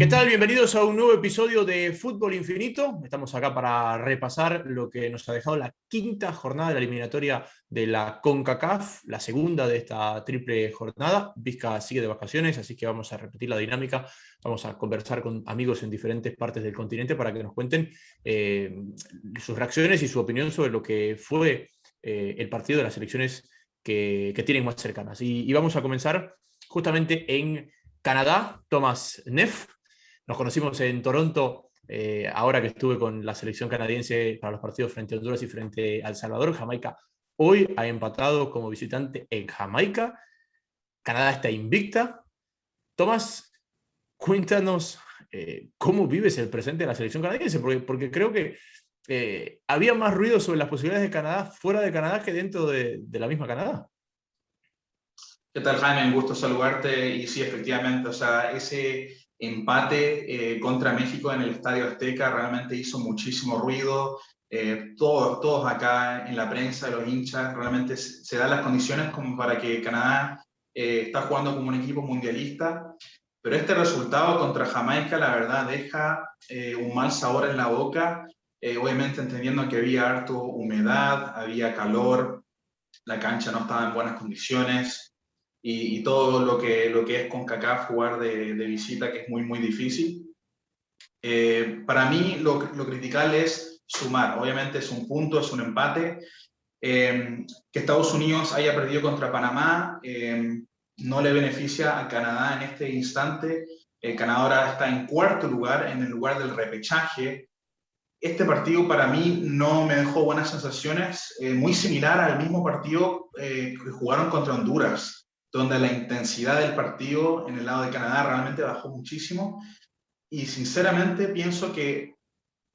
¿Qué tal? Bienvenidos a un nuevo episodio de Fútbol Infinito. Estamos acá para repasar lo que nos ha dejado la quinta jornada de la eliminatoria de la CONCACAF, la segunda de esta triple jornada. Vizca sigue de vacaciones, así que vamos a repetir la dinámica. Vamos a conversar con amigos en diferentes partes del continente para que nos cuenten sus reacciones y su opinión sobre lo que fue el partido de las selecciones que tienen más cercanas. Y vamos a comenzar justamente en Canadá. Thomas Neff. Nos conocimos en Toronto, ahora que estuve con la selección canadiense para los partidos frente a Honduras y frente a El Salvador. Jamaica hoy ha empatado como visitante en Jamaica. Canadá está invicta. Tomás, cuéntanos cómo vives el presente de la selección canadiense, porque creo que había más ruido sobre las posibilidades de Canadá fuera de Canadá que dentro de la misma Canadá. ¿Qué tal, Jaime? Un gusto saludarte. Y sí, efectivamente, o sea, ese empate contra México en el Estadio Azteca realmente hizo muchísimo ruido. Todos acá en la prensa, los hinchas, realmente se dan las condiciones como para que Canadá está jugando como un equipo mundialista. Pero este resultado contra Jamaica, la verdad, deja un mal sabor en la boca. Obviamente entendiendo que había harto humedad, había calor, la cancha no estaba en buenas condiciones. Y todo lo que es CONCACAF jugar de visita, que es muy difícil. Para mí lo criticable es sumar. Obviamente es un punto, es un empate. Que Estados Unidos haya perdido contra Panamá no le beneficia a Canadá en este instante. Canadá ahora está en cuarto lugar, en el lugar del repechaje. Este partido para mí no me dejó buenas sensaciones, muy similar al mismo partido que jugaron contra Honduras, donde la intensidad del partido en el lado de Canadá realmente bajó muchísimo. Y sinceramente pienso que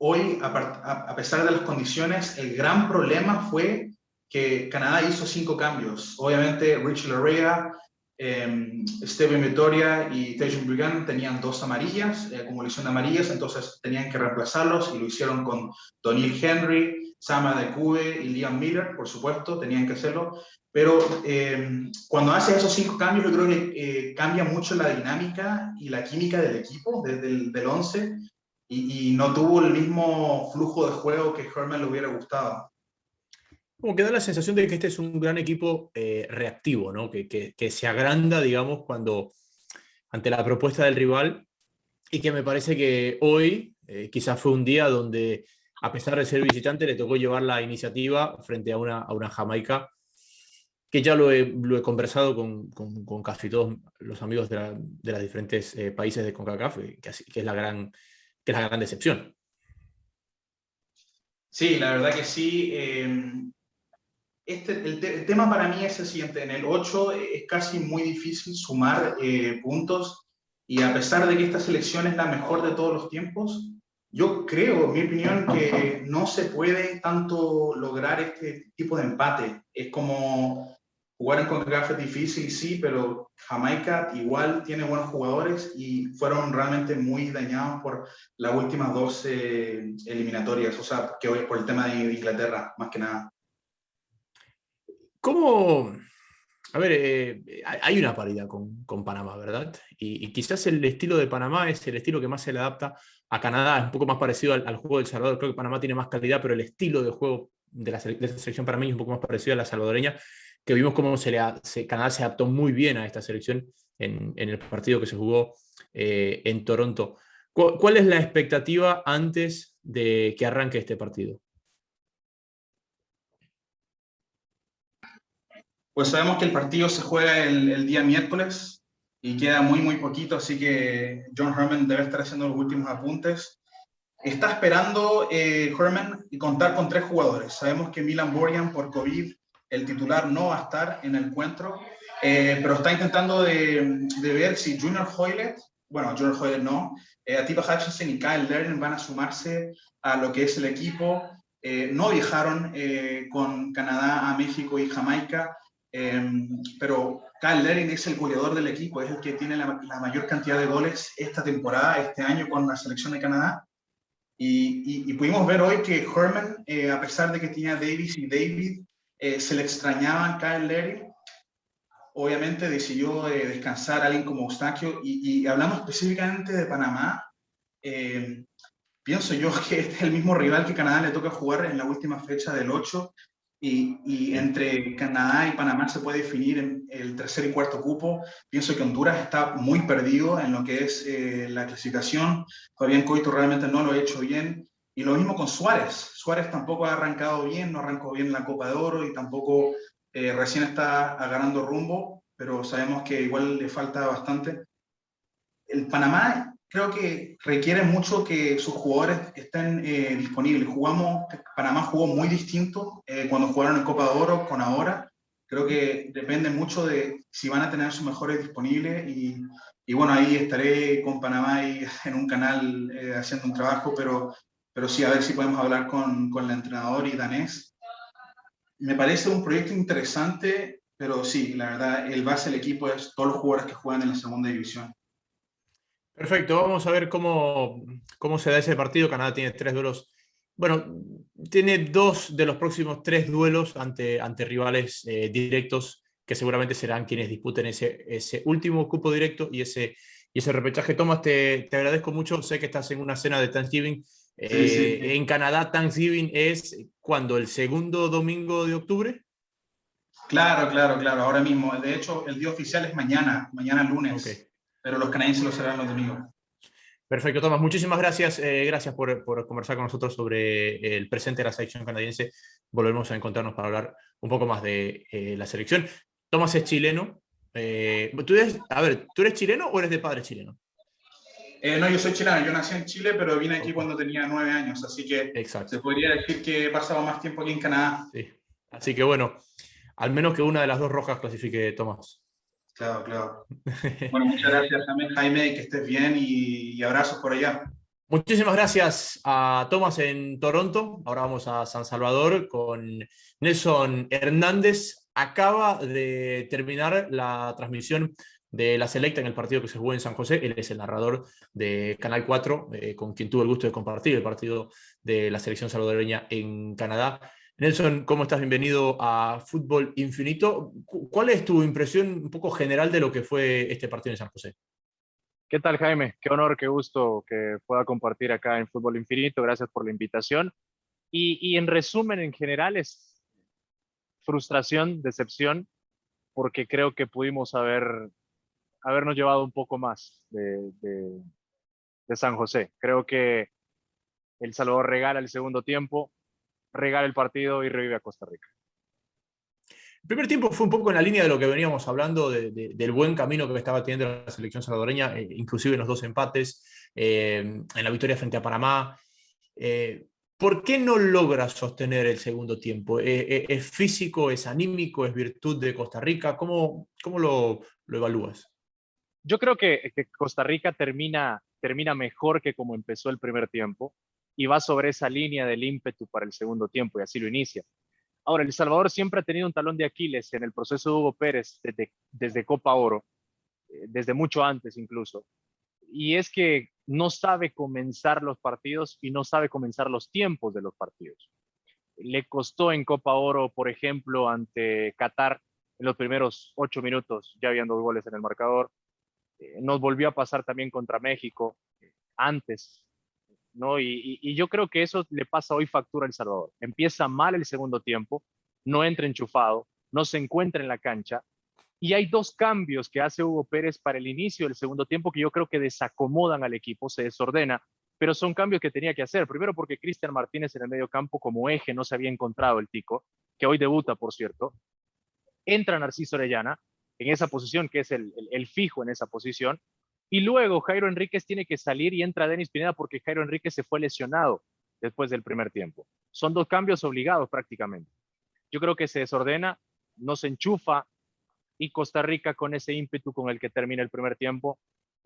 hoy, a pesar de las condiciones, el gran problema fue que Canadá hizo 5 cambios. Obviamente Rich Larrea, Steven Vitoria y Tejan Brigan tenían 2 amarillas, acumulación de amarillas, entonces tenían que reemplazarlos y lo hicieron con Donil Henry, Sam Adekugbe y Liam Miller, por supuesto, tenían que hacerlo. Pero cuando haces esos 5 cambios, yo creo que cambia mucho la dinámica y la química del equipo, del 11, y no tuvo el mismo flujo de juego que Herman le hubiera gustado. Como que da la sensación de que este es un gran equipo reactivo, ¿no? Que se agranda, digamos, cuando ante la propuesta del rival, y que me parece que hoy quizás fue un día donde, a pesar de ser visitante, le tocó llevar la iniciativa frente a una Jamaica, que ya lo he conversado con casi todos los amigos de los diferentes países de CONCACAF, que es la gran decepción. Sí, la verdad que sí. El tema para mí es el siguiente: en el 8 es casi muy difícil sumar puntos, y a pesar de que esta selección es la mejor de todos los tiempos, yo creo, en mi opinión, que no se puede tanto lograr este tipo de empate. Es como jugar en CONCACAF es difícil, sí, pero Jamaica igual tiene buenos jugadores y fueron realmente muy dañados por las últimas 2 eliminatorias, o sea, que hoy por el tema de Inglaterra, más que nada. ¿Cómo? A ver, hay una paridad con Panamá, ¿verdad? Y quizás el estilo de Panamá es el estilo que más se le adapta a Canadá, es un poco más parecido al juego del Salvador. Creo que Panamá tiene más calidad, pero el estilo de juego de esta selección panameña es un poco más parecido a la salvadoreña, que vimos cómo Canadá se adaptó muy bien a esta selección en el partido que se jugó en Toronto. ¿Cuál es la expectativa antes de que arranque este partido? Pues sabemos que el partido se juega el día miércoles y queda muy poquito, así que John Herman debe estar haciendo los últimos apuntes. Está esperando Herman contar con 3 jugadores. Sabemos que Milan Borjan por COVID, el titular, no va a estar en el encuentro, pero está intentando de ver si Junior Hoilett, bueno, Junior Hoilett no, Atiba Hutchinson y Kyle Larin van a sumarse a lo que es el equipo. No viajaron con Canadá a México y Jamaica, pero Kyle Larin es el goleador del equipo, es el que tiene la mayor cantidad de goles esta temporada, este año con la selección de Canadá. Y pudimos ver hoy que Herman, a pesar de que tenía Davis y David, se le extrañaban Kyle Larin. obviamente decidió descansar a alguien como Eustaquio, y hablando específicamente de Panamá, pienso yo que este es el mismo rival que Canadá le toca jugar en la última fecha del 8, y Sí. entre Canadá y Panamá se puede definir en el tercer y cuarto cupo. Pienso que Honduras está muy perdido en lo que es la clasificación. Fabián Coito realmente no lo ha hecho bien. Y lo mismo con Suárez. Suárez tampoco ha arrancado bien, no arrancó bien la Copa de Oro y tampoco recién está agarrando rumbo, pero sabemos que igual le falta bastante. El Panamá creo que requiere mucho que sus jugadores estén disponibles. Panamá jugó muy distinto cuando jugaron en Copa de Oro con ahora. Creo que depende mucho de si van a tener sus mejores disponibles, y bueno, ahí estaré con Panamá ahí en un canal haciendo un trabajo, pero sí, a ver si podemos hablar con el entrenador y danés. Me parece un proyecto interesante, pero sí, la verdad, el base del equipo es todos los jugadores que juegan en la segunda división. Perfecto, vamos a ver cómo se da ese partido. Canadá tiene 3 duelos. Bueno, tiene 2 de los próximos 3 duelos ante rivales directos que seguramente serán quienes disputen ese último cupo directo y ese repechaje. Tomás, te agradezco mucho. Sé que estás en una cena de Thanksgiving. Sí, sí, sí. En Canadá, Thanksgiving es cuando el segundo domingo de octubre. Claro, claro, claro, ahora mismo. De hecho, el día oficial es mañana, mañana Ok. lunes, pero los canadienses lo serán los domingos. Perfecto, Tomás. Muchísimas gracias. Gracias por conversar con nosotros sobre el presente de la selección canadiense. Volvemos a encontrarnos para hablar un poco más de la selección. Tomás es chileno. ¿Tú eres chileno o eres de padre chileno? No, yo soy chileno, yo nací en Chile, pero vine aquí Opa, cuando tenía 9 años, así que se exacto. podría decir que he pasado más tiempo aquí en Canadá. Sí. Así que bueno, al menos que una de las dos rojas clasifique Tomás. Claro, claro. Bueno, muchas gracias también, Jaime, que estés bien, y abrazos por allá. Muchísimas gracias a Tomás en Toronto. Ahora vamos a San Salvador con Nelson Hernández. Acaba de terminar la transmisión de la selecta en el partido que se jugó en San José. Él es el narrador de Canal 4, con quien tuve el gusto de compartir el partido de la selección salvadoreña en Canadá. Nelson, ¿cómo estás? Bienvenido a Fútbol Infinito. ¿Cuál es tu impresión un poco general de lo que fue este partido en San José? ¿Qué tal, Jaime? Qué honor, qué gusto que pueda compartir acá en Fútbol Infinito. Gracias por la invitación. Y en resumen, en general, es frustración, decepción, porque creo que pudimos habernos llevado un poco más de San José. Creo que El Salvador regala el segundo tiempo, regala el partido y revive a Costa Rica. El primer tiempo fue un poco en la línea de lo que veníamos hablando, del buen camino que estaba teniendo la selección salvadoreña, inclusive en los 2 empates, en la victoria frente a Panamá. ¿Por qué no logra sostener el segundo tiempo? ¿Es físico, es anímico, es virtud de Costa Rica? ¿Cómo lo evalúas? Yo creo que Costa Rica termina mejor que como empezó el primer tiempo y va sobre esa línea del ímpetu para el segundo tiempo y así lo inicia. Ahora, El Salvador siempre ha tenido un talón de Aquiles en el proceso de Hugo Pérez desde Copa Oro, desde mucho antes incluso, y es que no sabe comenzar los partidos y no sabe comenzar los tiempos de los partidos. Le costó en Copa Oro, por ejemplo, ante Qatar, en los primeros 8 minutos ya habían 2 goles en el marcador. Nos volvió a pasar también contra México antes, ¿no? Y yo creo que eso le pasa hoy factura a El Salvador. Empieza mal el segundo tiempo, no entra enchufado, no se encuentra en la cancha, y hay 2 cambios que hace Hugo Pérez para el inicio del segundo tiempo que yo creo que desacomodan al equipo, se desordena, pero son cambios que tenía que hacer. Primero porque Cristian Martínez en el medio campo como eje no se había encontrado el tico, que hoy debuta, por cierto. Entra Narciso Orellana en esa posición, que es el fijo en esa posición, y luego Jairo Enríquez tiene que salir y entra Denis Pineda porque Jairo Enríquez se fue lesionado después del primer tiempo. Son 2 cambios obligados prácticamente. Yo creo que se desordena, no se enchufa, y Costa Rica con ese ímpetu con el que termina el primer tiempo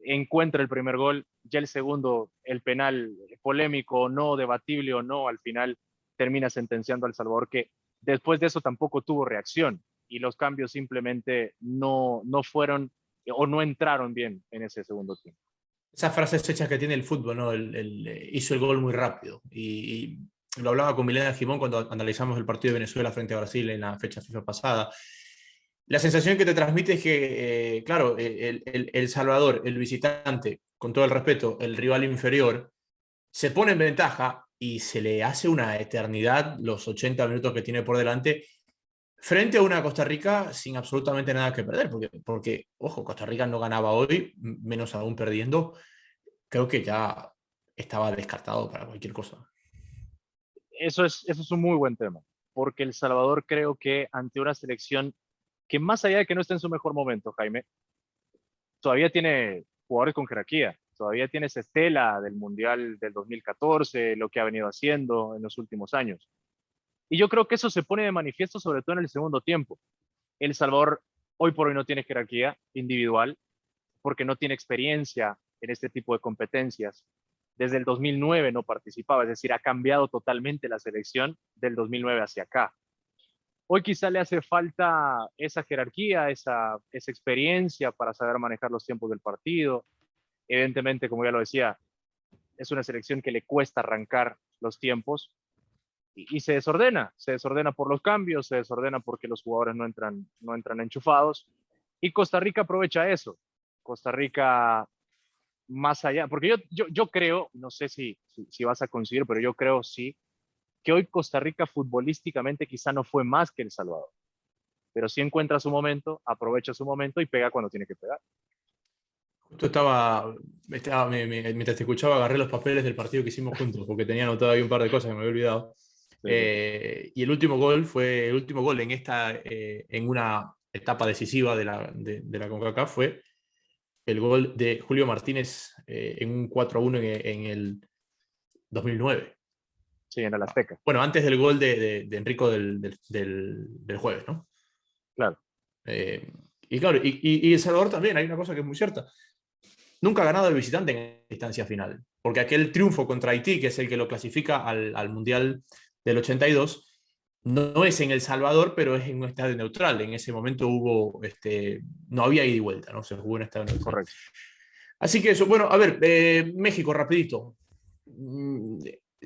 encuentra el primer gol, ya el segundo, el penal polémico o no, debatible o no, al final termina sentenciando al Salvador, que después de eso tampoco tuvo reacción y los cambios simplemente no fueron o no entraron bien en ese segundo tiempo. Esas frases hechas que tiene el fútbol, ¿no? Hizo el gol muy rápido. Y lo hablaba con Milena Gimón cuando analizamos el partido de Venezuela frente a Brasil en la fecha FIFA pasada. la sensación que te transmite es que, claro, el Salvador, el visitante, con todo el respeto, el rival inferior, se pone en ventaja y se le hace una eternidad los 80 minutos que tiene por delante frente a una Costa Rica sin absolutamente nada que perder, porque ojo, Costa Rica no ganaba hoy, menos aún perdiendo, creo que ya estaba descartado para cualquier cosa. Eso es un muy buen tema, porque El Salvador creo que ante una selección que más allá de que no esté en su mejor momento, Jaime, todavía tiene jugadores con jerarquía, todavía tiene esa estela del Mundial del 2014, lo que ha venido haciendo en los últimos años. Y yo creo que eso se pone de manifiesto sobre todo en el segundo tiempo. El Salvador hoy por hoy no tiene jerarquía individual porque no tiene experiencia en este tipo de competencias. Desde el 2009 no participaba, es decir, ha cambiado totalmente la selección del 2009 hacia acá. Hoy quizá le hace falta esa jerarquía, esa experiencia para saber manejar los tiempos del partido. Evidentemente, como ya lo decía, es una selección que le cuesta arrancar los tiempos y se desordena por los cambios, se desordena porque los jugadores no entran enchufados y Costa Rica aprovecha eso. Costa Rica más allá, porque yo creo, no sé si vas a coincidir, pero yo creo sí, que hoy Costa Rica futbolísticamente quizá no fue más que El Salvador, pero sí encuentra su momento, aprovecha su momento y pega cuando tiene que pegar. Justo mientras te escuchaba, agarré los papeles del partido que hicimos juntos, porque tenía anotado ahí un par de cosas que me había olvidado. Sí, sí, sí. Y el último gol fue, el último gol en una etapa decisiva de la CONCACAF fue el gol de Julio Martínez en un 4-1 en el 2009. Sí, en el Azteca, Bueno, antes del gol de Enrico del jueves, ¿no? claro. Y claro, y El Salvador también, hay una cosa que es muy cierta. Nunca ha ganado el visitante en instancia final, porque aquel triunfo contra Haití, que es el que lo clasifica al Mundial del 82, no es en El Salvador, pero es en un estadio neutral. En ese momento no había ida y vuelta, ¿no? Se jugó en estadio neutral. Correcto. Así que eso, bueno, a ver, México, rapidito.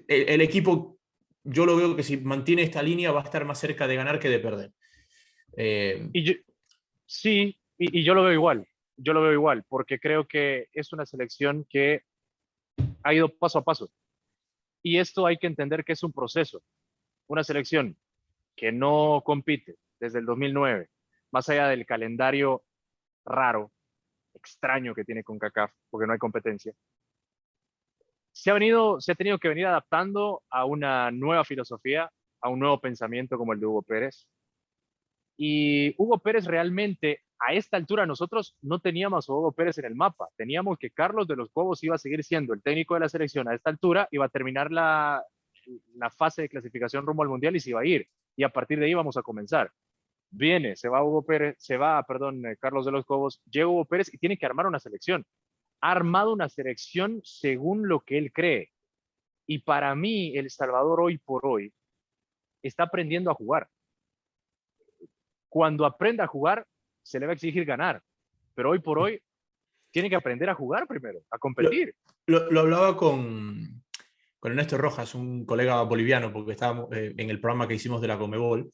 El equipo, yo lo veo que si mantiene esta línea va a estar más cerca de ganar que de perder. Y yo, sí, y yo lo veo igual. Yo lo veo igual, porque creo que es una selección que ha ido paso a paso. Y esto hay que entender que es un proceso. Una selección que no compite desde el 2009, más allá del calendario raro, extraño que tiene CONCACAF, porque no hay competencia, se ha tenido que venir adaptando a una nueva filosofía, a un nuevo pensamiento como el de Hugo Pérez. Y Hugo Pérez realmente, a esta altura, nosotros no teníamos a Hugo Pérez en el mapa. Teníamos que Carlos de los Cobos iba a seguir siendo el técnico de la selección a esta altura, iba a terminar la fase de clasificación rumbo al Mundial y se iba a ir. Y a partir de ahí vamos a comenzar. Viene, se va Hugo Pérez, Carlos de los Cobos, llega Hugo Pérez y tiene que armar una selección. Ha armado una selección según lo que él cree. Y para mí, El Salvador hoy por hoy está aprendiendo a jugar. Cuando aprenda a jugar, se le va a exigir ganar. Pero hoy por hoy, tiene que aprender a jugar primero, a Lo, competir. lo hablaba con Ernesto Rojas, un colega boliviano, porque estábamos en el programa que hicimos de la Conmebol.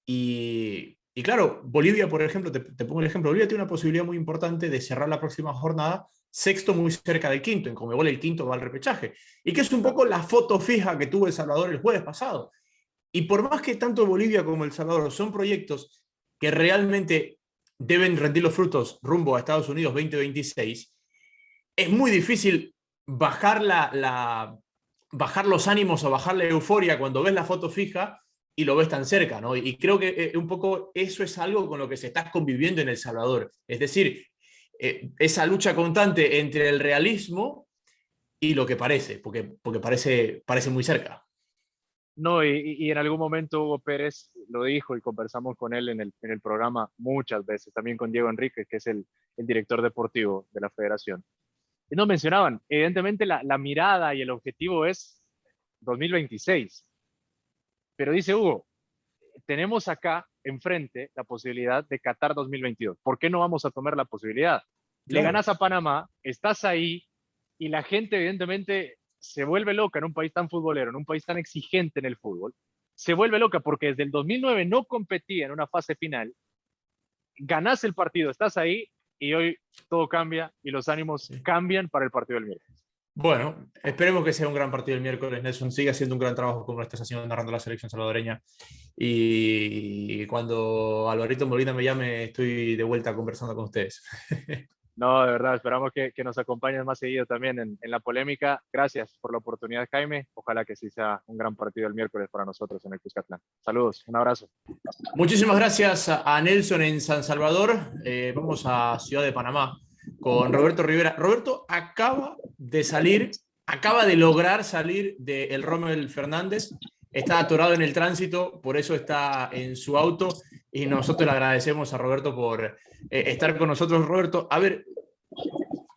Y claro, Bolivia, por ejemplo, te pongo el ejemplo, Bolivia tiene una posibilidad muy importante de cerrar la próxima jornada sexto muy cerca del quinto. En Conmebol el quinto va al repechaje. Y que es un poco la foto fija que tuvo El Salvador el jueves pasado. Y por más que tanto Bolivia como El Salvador son proyectos que realmente deben rendir los frutos rumbo a Estados Unidos 2026, es muy difícil bajar los ánimos o bajar la euforia cuando ves la foto fija y lo ves tan cerca, ¿no? Y creo que un poco eso es algo con lo que se está conviviendo en El Salvador. Es decir, esa lucha constante entre el realismo y lo que parece, porque parece muy cerca. No, y en algún momento Hugo Pérez lo dijo y conversamos con él en el programa muchas veces, también con Diego Enrique, que es el director deportivo de la federación. Y nos mencionaban, evidentemente la mirada y el objetivo es 2026. Pero dice Hugo, tenemos acá enfrente la posibilidad de Qatar 2022. ¿Por qué no vamos a tomar la posibilidad? Le Claro. ganas a Panamá, estás ahí y la gente evidentemente se vuelve loca en un país tan futbolero, en un país tan exigente en el fútbol. Se vuelve loca porque desde el 2009 no competía en una fase final ganás el partido, estás ahí y hoy todo cambia y los ánimos cambian para el partido del miércoles. Bueno, esperemos que sea un gran partido el miércoles, Nelson. Sigue haciendo un gran trabajo como lo estás haciendo narrando la selección salvadoreña. Y cuando Alvarito Molina me llame, estoy de vuelta conversando con ustedes. No, de verdad, esperamos que nos acompañen más seguido también en la polémica. Gracias por la oportunidad, Jaime. Ojalá que sí sea un gran partido el miércoles para nosotros en el Cuscatlán. Saludos, un abrazo. Muchísimas gracias a Nelson en San Salvador. Vamos a Ciudad de Panamá con Roberto Rivera. Roberto acaba de lograr salir del Rommel Fernández. Está atorado en el tránsito, por eso está en su auto y nosotros le agradecemos a Roberto por estar con nosotros. Roberto, a ver,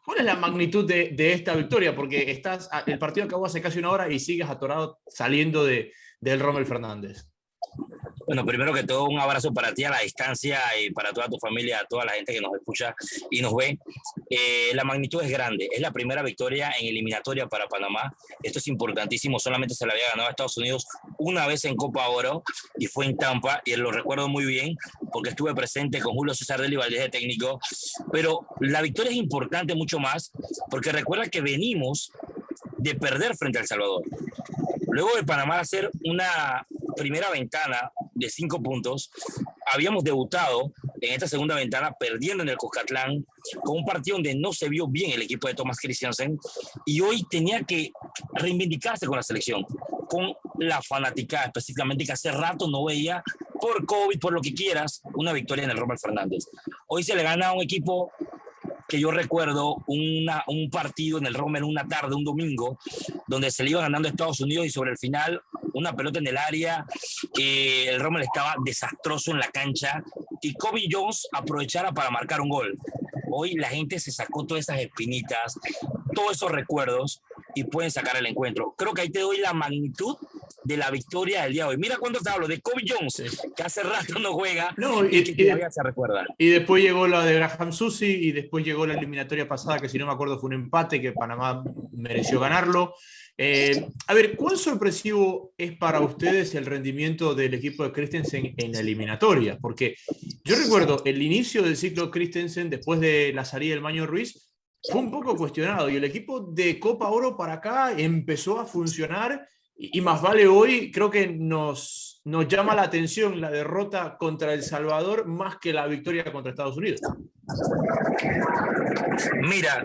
¿cuál es la magnitud de esta victoria? Porque el partido acabó hace casi una hora y sigues atorado saliendo del Rommel Fernández. Bueno, primero que todo, un abrazo para ti a la distancia y para toda tu familia, a toda la gente que nos escucha y nos ve. La magnitud es grande. Es la primera victoria en eliminatoria para Panamá. Esto es importantísimo. Solamente se le había ganado a Estados Unidos una vez en Copa Oro y fue en Tampa. Y lo recuerdo muy bien porque estuve presente con Julio César Deli Valdés de técnico. Pero la victoria es importante mucho más porque recuerda que venimos de perder frente a El Salvador. Luego de Panamá hacer una primera ventana de 5 puntos, habíamos debutado en esta segunda ventana perdiendo en el Cuscatlán con un partido donde no se vio bien el equipo de Thomas Christiansen y hoy tenía que reivindicarse con la selección, con la fanaticada específicamente que hace rato no veía por COVID, por lo que quieras, una victoria en el Rommel Fernández. Hoy se le gana a un equipo que yo recuerdo un partido en el Rommel una tarde, un domingo, donde se le iba ganando a Estados Unidos y sobre el final una pelota en el área, el Rommel estaba desastroso en la cancha y Kobe Jones aprovechara para marcar un gol. Hoy la gente se sacó todas esas espinitas, todos esos recuerdos y pueden sacar el encuentro. Creo que ahí te doy la magnitud de la victoria del día de hoy. Mira cuando te hablo de Kobe Jones, sí, que hace rato no juega y que todavía se recuerda. Y después llegó la de Graham Susi y después llegó la eliminatoria pasada, que si no me acuerdo fue un empate, que Panamá mereció ganarlo. A ver, ¿cuán sorpresivo es para ustedes el rendimiento del equipo de Christensen en la eliminatoria? Porque yo recuerdo el inicio del ciclo Christensen después de la salida del Maño Ruiz fue un poco cuestionado y el equipo de Copa Oro para acá empezó a funcionar y más vale hoy, creo que nos llama la atención la derrota contra El Salvador más que la victoria contra Estados Unidos. Mira,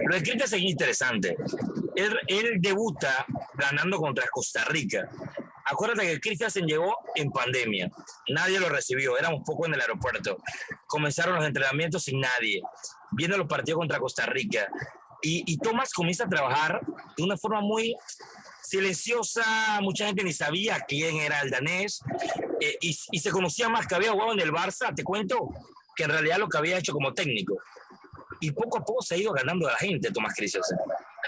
lo de Christensen es interesante. Él debuta ganando contra Costa Rica. Acuérdate que Christensen llegó en pandemia. Nadie lo recibió, éramos pocos en el aeropuerto. Comenzaron los entrenamientos sin nadie. Viendo los partidos contra Costa Rica. Y Thomas comienza a trabajar de una forma muy silenciosa, mucha gente ni sabía quién era el danés, y se conocía más que había jugado en el Barça, te cuento, que en realidad lo que había hecho como técnico. Y poco a poco se ha ido ganando a la gente Thomas Christensen,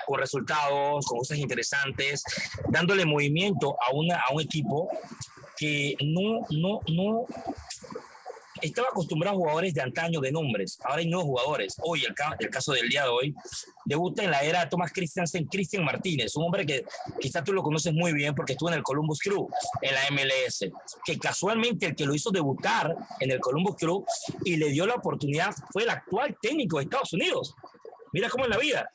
con resultados, con cosas interesantes, dándole movimiento a un equipo que no estaba acostumbrado a jugadores de antaño de nombres. Ahora hay nuevos jugadores. Hoy, el caso del día de hoy, debuta en la era de Thomas Christiansen, Cristian Martínez, un hombre que quizás tú lo conoces muy bien porque estuvo en el Columbus Crew, en la MLS, que casualmente el que lo hizo debutar en el Columbus Crew y le dio la oportunidad fue el actual técnico de Estados Unidos. Mira cómo es la vida.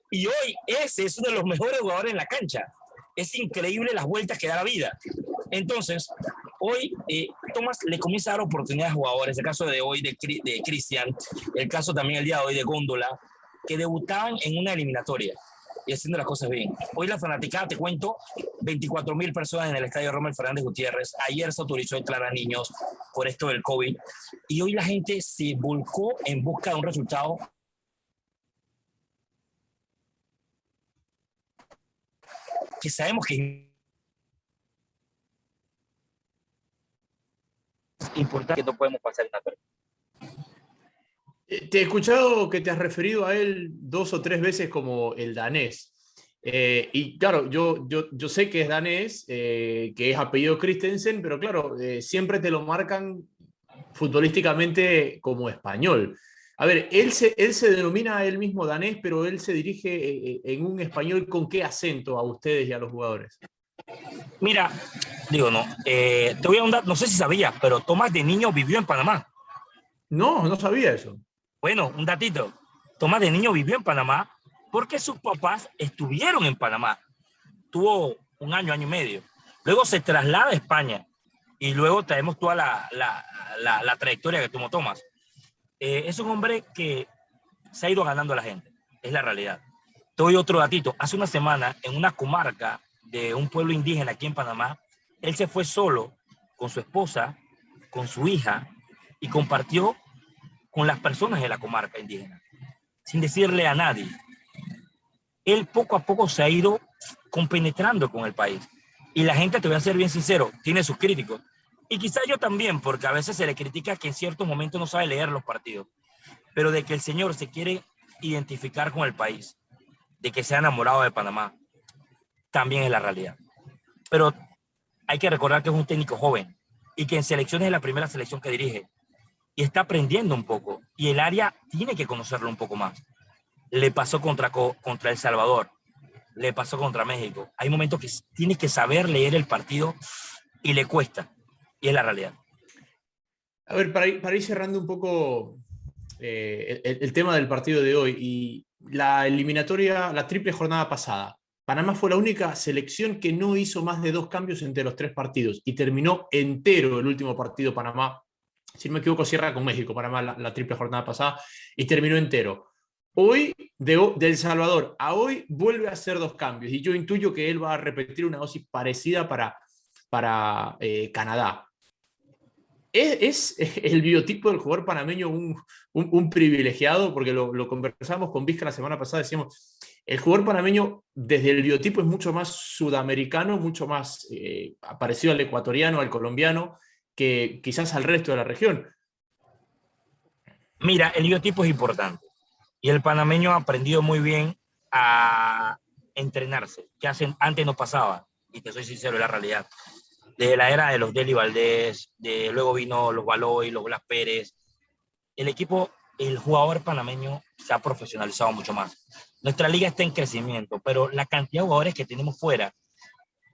Y hoy ese es uno de los mejores jugadores en la cancha. Es increíble las vueltas que da la vida. Entonces, hoy Thomas le comienza a dar oportunidades a jugadores, el caso de hoy de Cristian, el caso también el día de hoy de Góndola, que debutaban en una eliminatoria y haciendo las cosas bien. Hoy la fanaticada, te cuento, 24,000 personas en el estadio Rommel Fernández Gutiérrez. Ayer se autorizó entrar a niños por esto del COVID y hoy la gente se volcó en busca de un resultado que sabemos que importante, que no podemos pasar una pérdida. Te he escuchado que te has referido a él 2 o 3 veces como el danés. Y claro, yo sé que es danés, que es apellido Christensen, pero claro, siempre te lo marcan futbolísticamente como español. A ver, él se denomina a él mismo danés, pero él se dirige en un español ¿con qué acento a ustedes y a los jugadores? Mira, digo, no, te voy a ahondar, no sé si sabías, pero Tomás de niño vivió en Panamá. No, no sabía eso. Bueno, un datito. Tomás de niño vivió en Panamá porque sus papás estuvieron en Panamá. Tuvo un año, año y medio. Luego se traslada a España y luego traemos toda la trayectoria que tuvo Tomás. Es un hombre que se ha ido ganando a la gente, es la realidad. Te doy otro datito. Hace una semana, en una comarca de un pueblo indígena aquí en Panamá, él se fue solo con su esposa, con su hija, y compartió con las personas de la comarca indígena, sin decirle a nadie. Él poco a poco se ha ido compenetrando con el país. Y la gente, te voy a ser bien sincero, tiene sus críticos. Y quizá yo también, porque a veces se le critica que en ciertos momentos no sabe leer los partidos. Pero de que el señor se quiere identificar con el país, de que se ha enamorado de Panamá, también es la realidad. Pero hay que recordar que es un técnico joven y que en selecciones es la primera selección que dirige y está aprendiendo un poco y el área tiene que conocerlo un poco más. Le pasó contra El Salvador, le pasó contra México. Hay momentos que tiene que saber leer el partido y le cuesta, y es la realidad. A ver, para ir cerrando un poco el tema del partido de hoy y la eliminatoria, la triple jornada pasada. Panamá fue la única selección que no hizo más de 2 cambios entre los 3 partidos y terminó entero el último partido Panamá. Si no me equivoco, cierra con México, Panamá la triple jornada pasada y terminó entero. Hoy, de El Salvador a hoy, vuelve a hacer 2 cambios y yo intuyo que él va a repetir una dosis parecida para Canadá. ¿Es el biotipo del jugador panameño un privilegiado? Porque lo conversamos con Vizca la semana pasada, decíamos, el jugador panameño desde el biotipo es mucho más sudamericano, mucho más parecido al ecuatoriano, al colombiano, que quizás al resto de la región. Mira, el biotipo es importante y el panameño ha aprendido muy bien a entrenarse, que antes no pasaba, y te soy sincero, es la realidad. Desde la era de los Deli Valdés, luego vino los Baloy, los Blas Pérez, el equipo, el jugador panameño se ha profesionalizado mucho más. Nuestra liga está en crecimiento, pero la cantidad de jugadores que tenemos fuera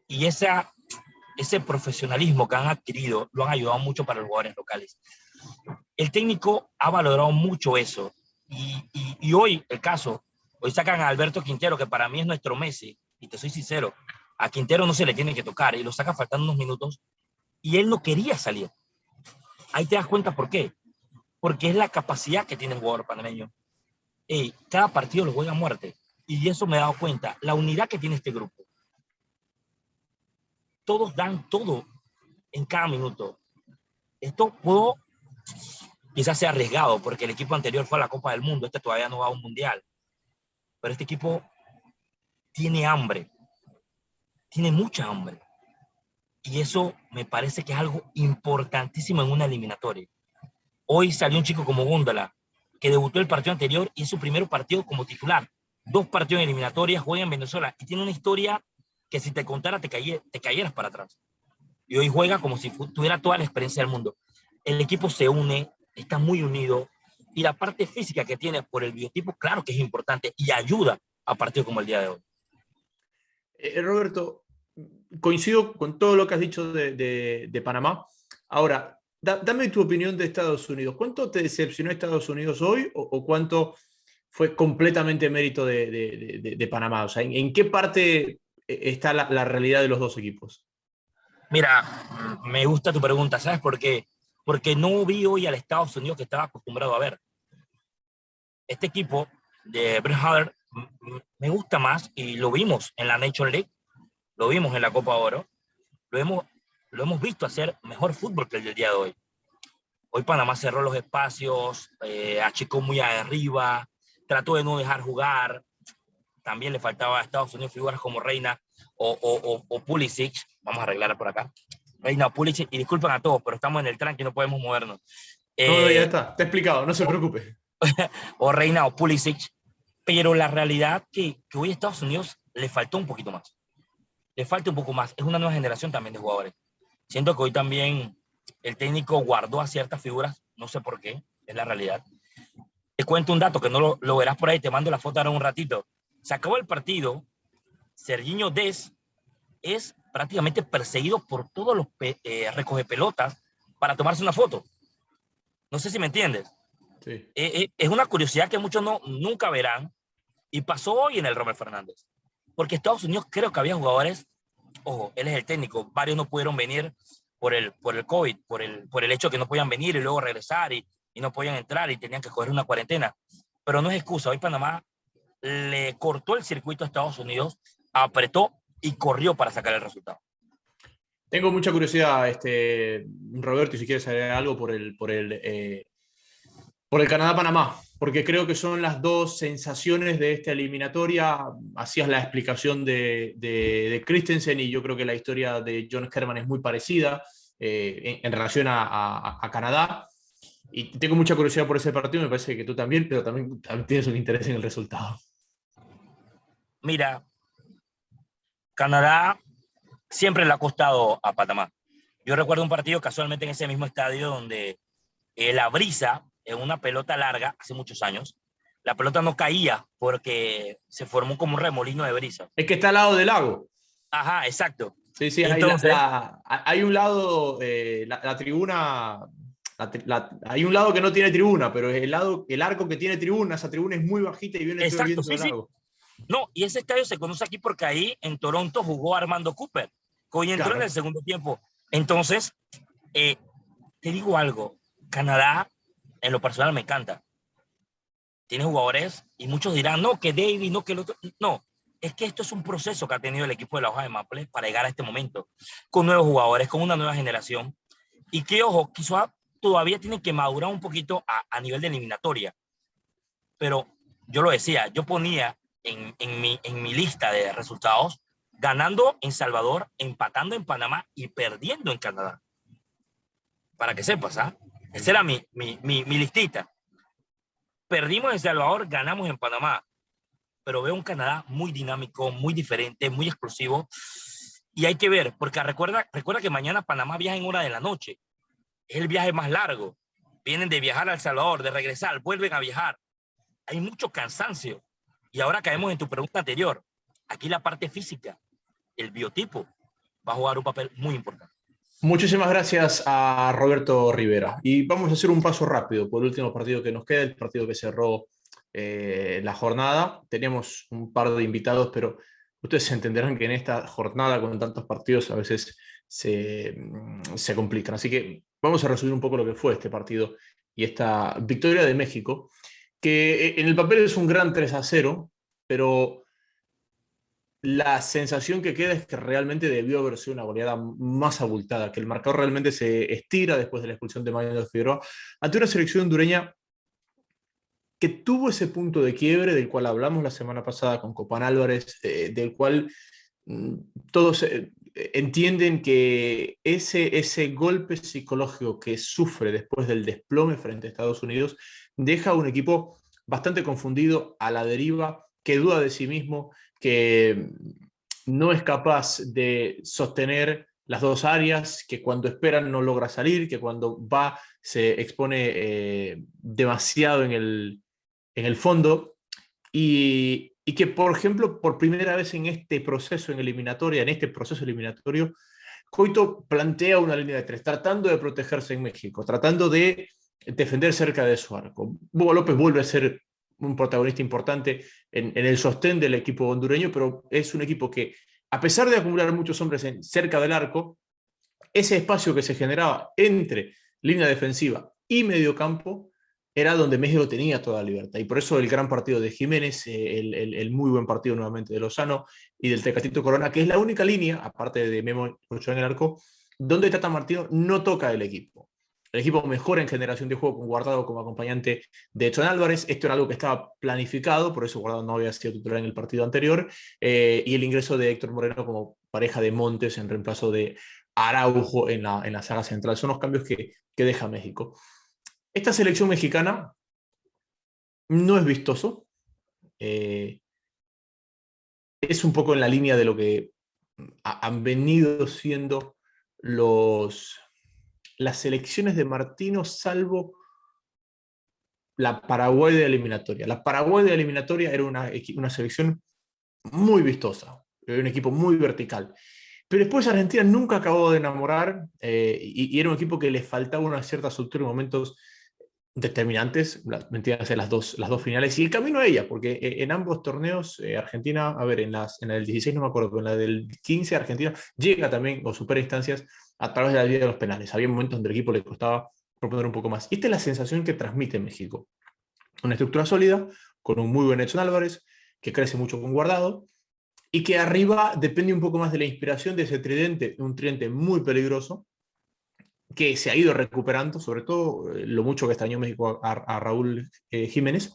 y ese profesionalismo que han adquirido lo han ayudado mucho para los jugadores locales. El técnico ha valorado mucho eso y hoy el caso, hoy sacan a Alberto Quintero, que para mí es nuestro Messi, y te soy sincero, a Quintero no se le tiene que tocar y lo saca faltando unos minutos y él no quería salir. Ahí te das cuenta por qué. Porque es la capacidad que tiene el jugador panameño. Cada partido lo juega a muerte. Y eso me he dado cuenta. La unidad que tiene este grupo. Todos dan todo en cada minuto. Esto quizás sea arriesgado, porque el equipo anterior fue a la Copa del Mundo. Este todavía no va a un mundial. Pero este equipo tiene hambre. Tiene mucha hambre. Y eso me parece que es algo importantísimo en una eliminatoria. Hoy salió un chico como Góndola, que debutó el partido anterior y es su primer partido como titular. 2 partidos en eliminatorias, juega en Venezuela y tiene una historia que si te contara te cayeras para atrás. Y hoy juega como si tuviera toda la experiencia del mundo. El equipo se une, está muy unido y la parte física que tiene por el biotipo, claro que es importante y ayuda a partidos como el día de hoy. Roberto, coincido con todo lo que has dicho de Panamá. Ahora, dame tu opinión de Estados Unidos. ¿Cuánto te decepcionó Estados Unidos hoy o cuánto fue completamente mérito de Panamá? O sea, ¿en qué parte está la realidad de los dos equipos? Mira, me gusta tu pregunta, ¿sabes por qué? Porque no vi hoy al Estados Unidos que estaba acostumbrado a ver. Este equipo de Brett Haller me gusta más y lo vimos en la Nation League, lo vimos en la Copa Oro, lo hemos visto hacer mejor fútbol que el del día de hoy. Hoy Panamá cerró los espacios, achicó muy arriba, trató de no dejar jugar. También le faltaba a Estados Unidos figuras como Reina o Pulisic. Vamos a arreglar por acá. Reina o Pulisic. Y disculpen a todos, pero estamos en el tranque y no podemos movernos. No, ya está he explicado, no se preocupe. O Reina o Pulisic. Pero la realidad que hoy a Estados Unidos le faltó un poquito más. Le falta un poco más. Es una nueva generación también de jugadores. Siento que hoy también el técnico guardó a ciertas figuras, no sé por qué, es la realidad. Te cuento un dato que no lo verás por ahí, te mando la foto ahora un ratito. Se acabó el partido, Sergiño Dest es prácticamente perseguido por todos los recoge pelotas para tomarse una foto. No sé si me entiendes. Sí. Es una curiosidad que muchos nunca verán, y pasó hoy en el Rommel Fernández. Porque Estados Unidos creo que había jugadores, ojo, él es el técnico, varios no pudieron venir por el COVID, por el hecho de que no podían venir y luego regresar y no podían entrar y tenían que coger una cuarentena. Pero no es excusa, hoy Panamá le cortó el circuito a Estados Unidos, apretó y corrió para sacar el resultado. Tengo mucha curiosidad, Roberto, y si quieres saber algo por el Canadá-Panamá, porque creo que son las dos sensaciones de esta eliminatoria. Hacías la explicación de Christensen y yo creo que la historia de John Herman es muy parecida en relación a Canadá. Y tengo mucha curiosidad por ese partido, me parece que tú también, pero también tienes un interés en el resultado. Mira, Canadá siempre le ha costado a Panamá. Yo recuerdo un partido casualmente en ese mismo estadio donde la brisa en una pelota larga, hace muchos años, la pelota no caía porque se formó como un remolino de brisa. Es que está al lado del lago. Ajá, exacto. Sí, sí, entonces, hay un lado, la tribuna, hay un lado que no tiene tribuna, pero el arco que tiene tribuna, esa tribuna es muy bajita y viene todo el viento del lago. No, y ese estadio se conoce aquí porque ahí en Toronto jugó Armando Cooper, que hoy entró en el segundo tiempo. Entonces, te digo algo, Canadá, en lo personal me encanta. Tiene jugadores y muchos dirán, no, que David, no, que el otro. No, es que esto es un proceso que ha tenido el equipo de la Hoja de Maple para llegar a este momento, con nuevos jugadores, con una nueva generación, y que, ojo, quizás todavía tienen que madurar un poquito a nivel de eliminatoria. Pero yo lo decía, yo ponía en mi lista de resultados, ganando en Salvador, empatando en Panamá y perdiendo en Canadá. Para que sepas, ¿ah? Esa era mi listita. Perdimos en Salvador, ganamos en Panamá. Pero veo un Canadá muy dinámico, muy diferente, muy explosivo. Y hay que ver, porque recuerda que mañana Panamá viaja en hora de la noche. Es el viaje más largo. Vienen de viajar a El Salvador, de regresar, vuelven a viajar. Hay mucho cansancio. Y ahora caemos en tu pregunta anterior. Aquí la parte física, el biotipo, va a jugar un papel muy importante. Muchísimas gracias a Roberto Rivera. Y vamos a hacer un paso rápido por el último partido que nos queda, el partido que cerró la jornada. Tenemos un par de invitados, pero ustedes entenderán que en esta jornada con tantos partidos a veces se complican. Así que vamos a resumir un poco lo que fue este partido y esta victoria de México, que en el papel es un gran 3-0, pero la sensación que queda es que realmente debió haber sido una goleada más abultada, que el marcador realmente se estira después de la expulsión de Mario Figueroa ante una selección hondureña que tuvo ese punto de quiebre del cual hablamos la semana pasada con Copán Álvarez, del cual todos entienden que ese golpe psicológico que sufre después del desplome frente a Estados Unidos deja a un equipo bastante confundido, a la deriva, que duda de sí mismo, que no es capaz de sostener las dos áreas, que cuando esperan no logra salir, que cuando va se expone demasiado en el fondo, y que, por ejemplo, por primera vez en este proceso eliminatorio, Coito plantea una línea de tres, tratando de protegerse en México, tratando de defender cerca de su arco. Hugo López vuelve a ser un protagonista importante en el sostén del equipo hondureño, pero es un equipo que, a pesar de acumular muchos hombres cerca del arco, ese espacio que se generaba entre línea defensiva y mediocampo era donde México tenía toda la libertad. Y por eso el gran partido de Jiménez, el muy buen partido nuevamente de Lozano y del Tecatito Corona, que es la única línea, aparte de Memo Ochoa en el arco, donde Tata Martino no toca el equipo. El equipo mejora en generación de juego con Guardado como acompañante de Edson Álvarez. Esto era algo que estaba planificado, por eso Guardado no había sido titular en el partido anterior. Y el ingreso de Héctor Moreno como pareja de Montes en reemplazo de Araujo en la saga central. Son los cambios que deja México. Esta selección mexicana no es vistoso. Es un poco en la línea de lo que han venido siendo las selecciones de Martino, salvo la Paraguay de eliminatoria. La Paraguay de eliminatoria era una selección muy vistosa, era un equipo muy vertical. Pero después Argentina nunca acabó de enamorar y era un equipo que le faltaba una cierta soltura en momentos determinantes, vendrían a ser las dos finales, y el camino a ellas, porque en ambos torneos, Argentina, a ver, en la del 16 no me acuerdo, pero en la del 15 Argentina llega también, o supera instancias, a través de la vía de los penales. Había momentos donde el equipo le costaba proponer un poco más. Y esta es la sensación que transmite México. Una estructura sólida, con un muy buen Edson Álvarez, que crece mucho con Guardado, y que arriba depende un poco más de la inspiración de ese tridente, un tridente muy peligroso, que se ha ido recuperando, sobre todo lo mucho que extrañó México a Raúl Jiménez,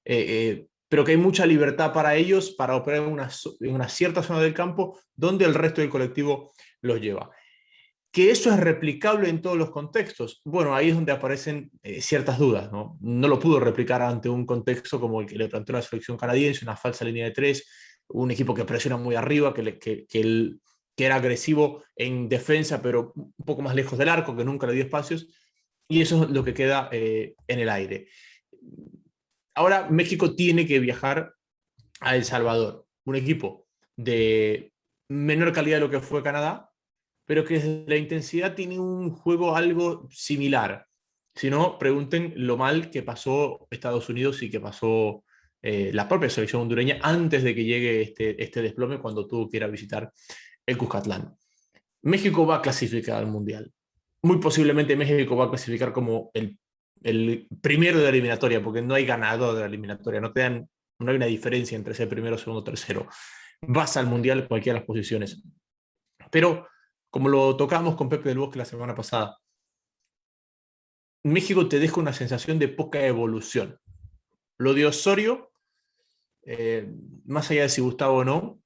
pero que hay mucha libertad para ellos para operar en una cierta zona del campo donde el resto del colectivo los lleva. Que eso es replicable en todos los contextos. Bueno, ahí es donde aparecen ciertas dudas, ¿no? No lo pudo replicar ante un contexto como el que le planteó la selección canadiense, una falsa línea de tres, un equipo que presiona muy arriba, que era agresivo en defensa, pero un poco más lejos del arco, que nunca le dio espacios, y eso es lo que queda en el aire. Ahora México tiene que viajar a El Salvador, un equipo de menor calidad de lo que fue Canadá, pero que desde la intensidad tiene un juego algo similar. Si no, pregunten lo mal que pasó Estados Unidos y que pasó la propia selección hondureña antes de que llegue este desplome, cuando tuvo que ir a visitar el Cuscatlán. México va a clasificar al Mundial. Muy posiblemente México va a clasificar como el primero de la eliminatoria, porque no hay ganador de la eliminatoria, no hay una diferencia entre ser primero, segundo, tercero. Vas al Mundial cualquiera de las posiciones. Pero, como lo tocamos con Pepe del Bosque la semana pasada, México te deja una sensación de poca evolución. Lo de Osorio, más allá de si gustaba o no,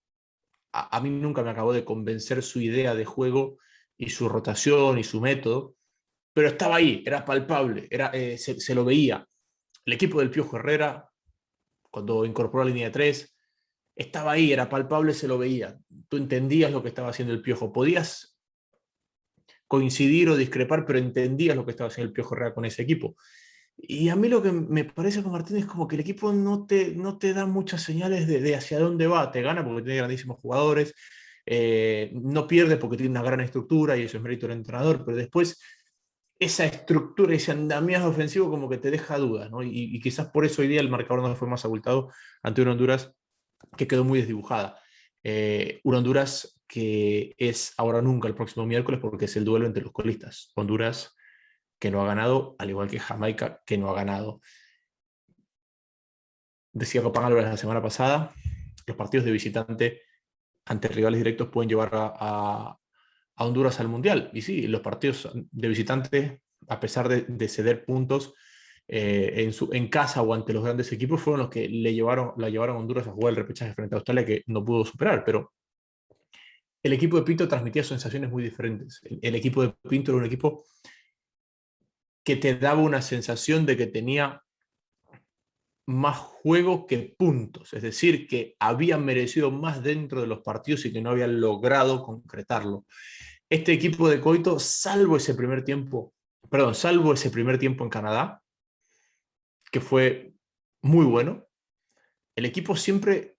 a mí nunca me acabó de convencer su idea de juego y su rotación y su método, pero estaba ahí, era palpable, se lo veía. El equipo del Piojo Herrera, cuando incorporó la línea de 3, estaba ahí, era palpable, se lo veía. Tú entendías lo que estaba haciendo el Piojo. Podías coincidir o discrepar, pero entendías lo que estaba haciendo el Piojo Herrera con ese equipo. Y a mí lo que me parece con Martínez es como que el equipo no te da muchas señales de hacia dónde va. Te gana porque tiene grandísimos jugadores, no pierde porque tiene una gran estructura y eso es mérito del entrenador, pero después esa estructura, ese andamiaje ofensivo como que te deja dudas, ¿no? Y quizás por eso hoy día el marcador no fue más abultado ante una Honduras que quedó muy desdibujada. Una Honduras que es ahora nunca el próximo miércoles, porque es el duelo entre los colistas. Honduras, que no ha ganado, al igual que Jamaica, que no ha ganado. Decía Copán Álvarez la semana pasada, los partidos de visitante ante rivales directos pueden llevar a Honduras al Mundial. Y sí, los partidos de visitante, a pesar de ceder puntos en casa o ante los grandes equipos, fueron los que la llevaron a Honduras a jugar el repechaje frente a Australia, que no pudo superar. Pero el equipo de Pinto transmitía sensaciones muy diferentes. El equipo de Pinto era un equipo que te daba una sensación de que tenía más juego que puntos, es decir, que habían merecido más dentro de los partidos y que no habían logrado concretarlo. Este equipo de Coito, salvo ese primer tiempo en Canadá, que fue muy bueno, el equipo siempre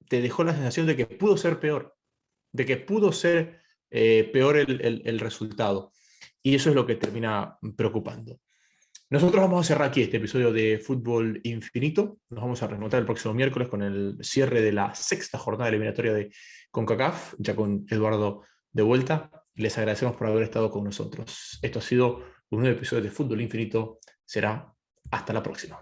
te dejó la sensación de que pudo ser peor, de que pudo ser peor el resultado. Y eso es lo que termina preocupando. Nosotros vamos a cerrar aquí este episodio de Fútbol Infinito. Nos vamos a reencontrar el próximo miércoles con el cierre de la 6ª jornada eliminatoria de CONCACAF, ya con Eduardo de vuelta. Les agradecemos por haber estado con nosotros. Esto ha sido un nuevo episodio de Fútbol Infinito. Será hasta la próxima.